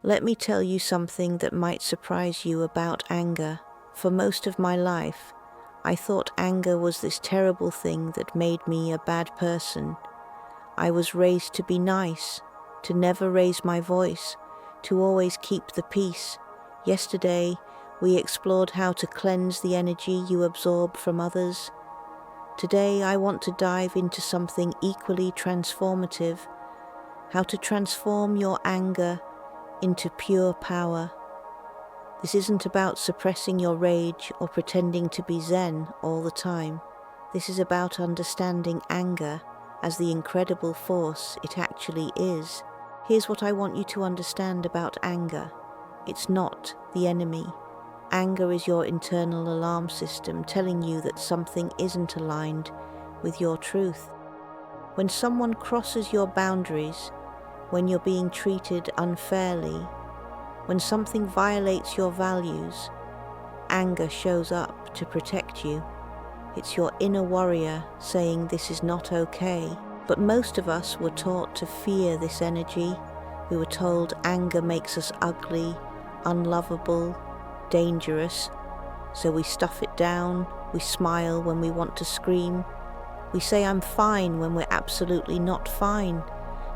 Let me tell you something that might surprise you about anger. For most of my life, I thought anger was this terrible thing that made me a bad person. I was raised to be nice, to never raise my voice, to always keep the peace. Yesterday, we explored how to cleanse the energy you absorb from others. Today, I want to dive into something equally transformative: how to transform your anger into pure power. This isn't about suppressing your rage or pretending to be zen all the time. This is about understanding anger as the incredible force it actually is. Here's what I want you to understand about anger. It's not the enemy. Anger is your internal alarm system telling you that something isn't aligned with your truth. When someone crosses your boundaries, when you're being treated unfairly, when something violates your values, anger shows up to protect you. It's your inner warrior saying this is not okay. But most of us were taught to fear this energy. We were told anger makes us ugly, unlovable, dangerous. So we stuff it down, we smile when we want to scream. We say I'm fine when we're absolutely not fine.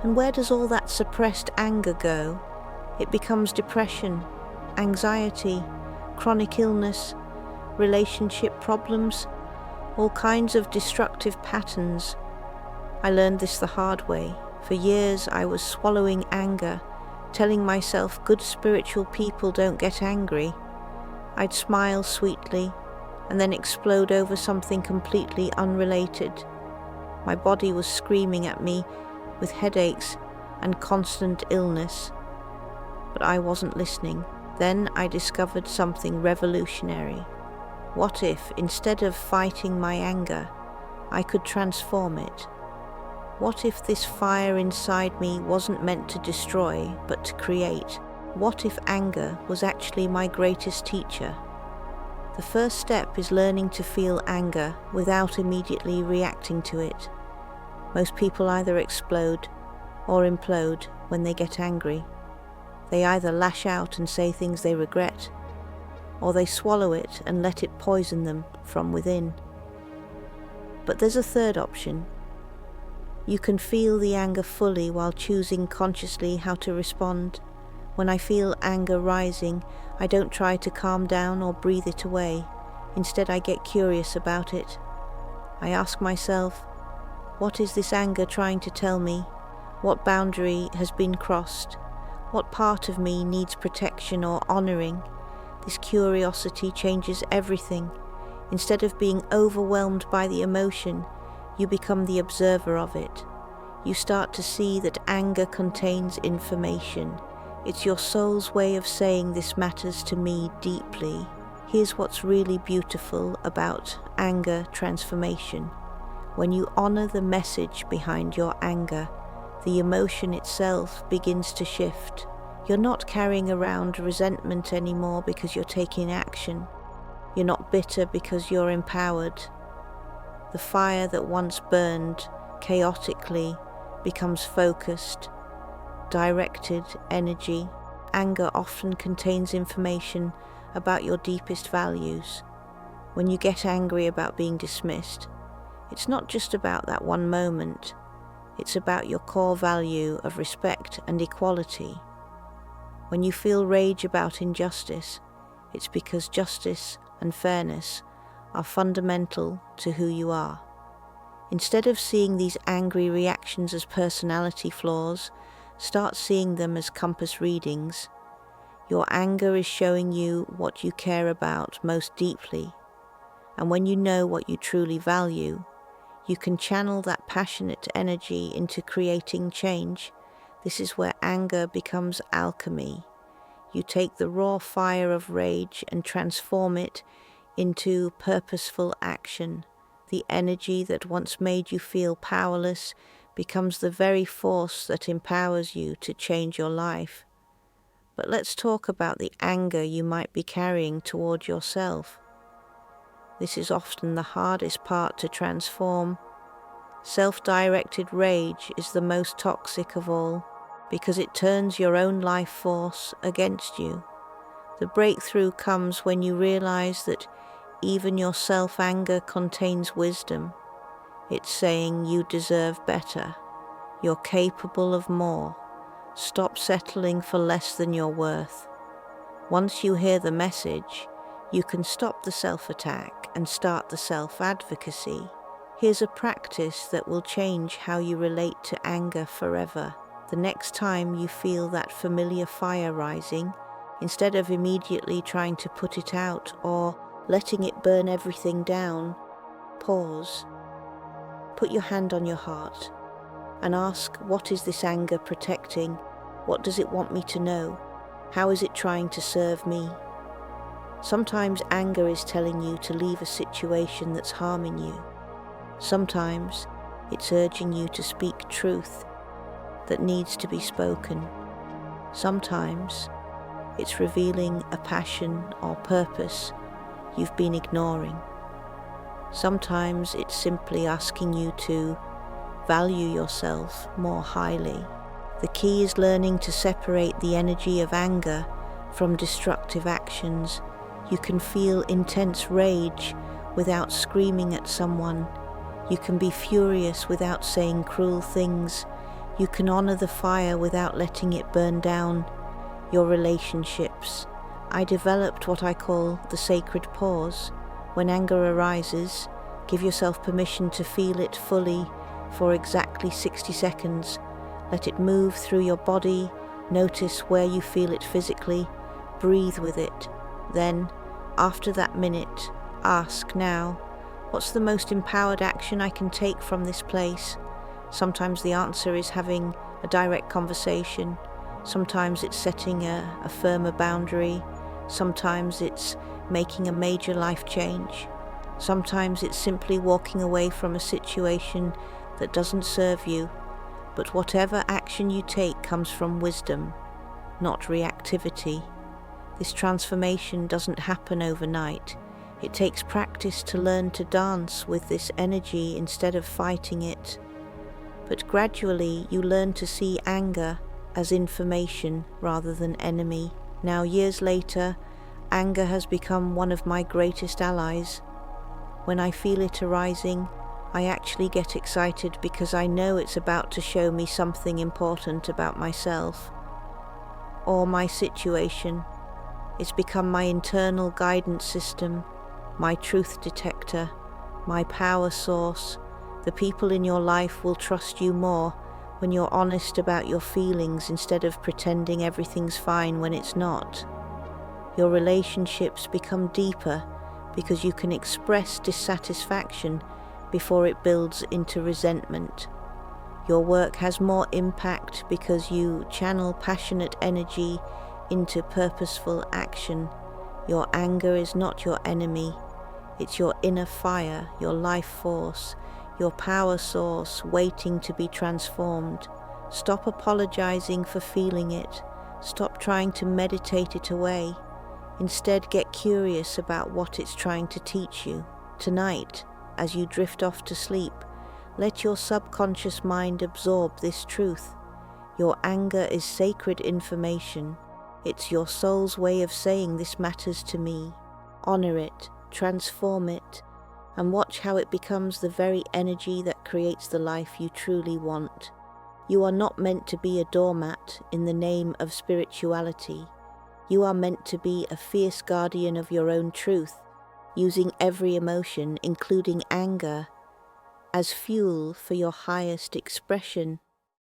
And where does all that suppressed anger go? It becomes depression, anxiety, chronic illness, relationship problems, all kinds of destructive patterns. I learned this the hard way. For years I was swallowing anger, telling myself good spiritual people don't get angry. I'd smile sweetly and then explode over something completely unrelated. My body was screaming at me with headaches and constant illness. But I wasn't listening. Then I discovered something revolutionary. What if, instead of fighting my anger, I could transform it? What if this fire inside me wasn't meant to destroy, but to create? What if anger was actually my greatest teacher? The first step is learning to feel anger without immediately reacting to it. Most people either explode or implode when they get angry. They either lash out and say things they regret, or they swallow it and let it poison them from within. But there's a third option. You can feel the anger fully while choosing consciously how to respond. When I feel anger rising, I don't try to calm down or breathe it away. Instead, I get curious about it. I ask myself, what is this anger trying to tell me? What boundary has been crossed? What part of me needs protection or honoring? This curiosity changes everything. Instead of being overwhelmed by the emotion, you become the observer of it. You start to see that anger contains information. It's your soul's way of saying this matters to me deeply. Here's what's really beautiful about anger transformation. When you honor the message behind your anger, the emotion itself begins to shift. You're not carrying around resentment anymore because you're taking action. You're not bitter because you're empowered. The fire that once burned chaotically becomes focused, directed energy. Anger often contains information about your deepest values. When you get angry about being dismissed, it's not just about that one moment. It's about your core value of respect and equality. When you feel rage about injustice, it's because justice and fairness are fundamental to who you are. Instead of seeing these angry reactions as personality flaws, start seeing them as compass readings. Your anger is showing you what you care about most deeply. And when you know what you truly value, you can channel that passionate energy into creating change. This is where anger becomes alchemy. You take the raw fire of rage and transform it into purposeful action. The energy that once made you feel powerless becomes the very force that empowers you to change your life. But let's talk about the anger you might be carrying toward yourself. This is often the hardest part to transform. Self-directed rage is the most toxic of all, because it turns your own life force against you. The breakthrough comes when you realize that even your self-anger contains wisdom. It's saying you deserve better. You're capable of more. Stop settling for less than you're worth. Once you hear the message, you can stop the self-attack and start the self-advocacy. Here's a practice that will change how you relate to anger forever. The next time you feel that familiar fire rising, instead of immediately trying to put it out or letting it burn everything down, pause. Put your hand on your heart and ask, what is this anger protecting? What does it want me to know? How is it trying to serve me? Sometimes anger is telling you to leave a situation that's harming you. Sometimes it's urging you to speak truth that needs to be spoken. Sometimes it's revealing a passion or purpose you've been ignoring. Sometimes it's simply asking you to value yourself more highly. The key is learning to separate the energy of anger from destructive actions. You can feel intense rage without screaming at someone. You can be furious without saying cruel things. You can honor the fire without letting it burn down your relationships. I developed what I call the sacred pause. When anger arises, give yourself permission to feel it fully for exactly 60 seconds. Let it move through your body. Notice where you feel it physically. Breathe with it. Then, after that minute, ask now, what's the most empowered action I can take from this place? Sometimes the answer is having a direct conversation. Sometimes it's setting a firmer boundary. Sometimes it's making a major life change. Sometimes it's simply walking away from a situation that doesn't serve you. But whatever action you take comes from wisdom, not reactivity. This transformation doesn't happen overnight. It takes practice to learn to dance with this energy instead of fighting it. But gradually you learn to see anger as information rather than enemy. Now, years later, anger has become one of my greatest allies. When I feel it arising, I actually get excited because I know it's about to show me something important about myself or my situation. It's become my internal guidance system, my truth detector, my power source. The people in your life will trust you more when you're honest about your feelings instead of pretending everything's fine when it's not. Your relationships become deeper because you can express dissatisfaction before it builds into resentment. Your work has more impact because you channel passionate energy into purposeful action. Your anger is not your enemy. It's your inner fire, your life force, your power source waiting to be transformed. Stop apologizing for feeling it. Stop trying to meditate it away. Instead, get curious about what it's trying to teach you. Tonight, as you drift off to sleep, let your subconscious mind absorb this truth. Your anger is sacred information. It's your soul's way of saying this matters to me. Honor it, transform it, and watch how it becomes the very energy that creates the life you truly want. You are not meant to be a doormat in the name of spirituality. You are meant to be a fierce guardian of your own truth, using every emotion, including anger, as fuel for your highest expression.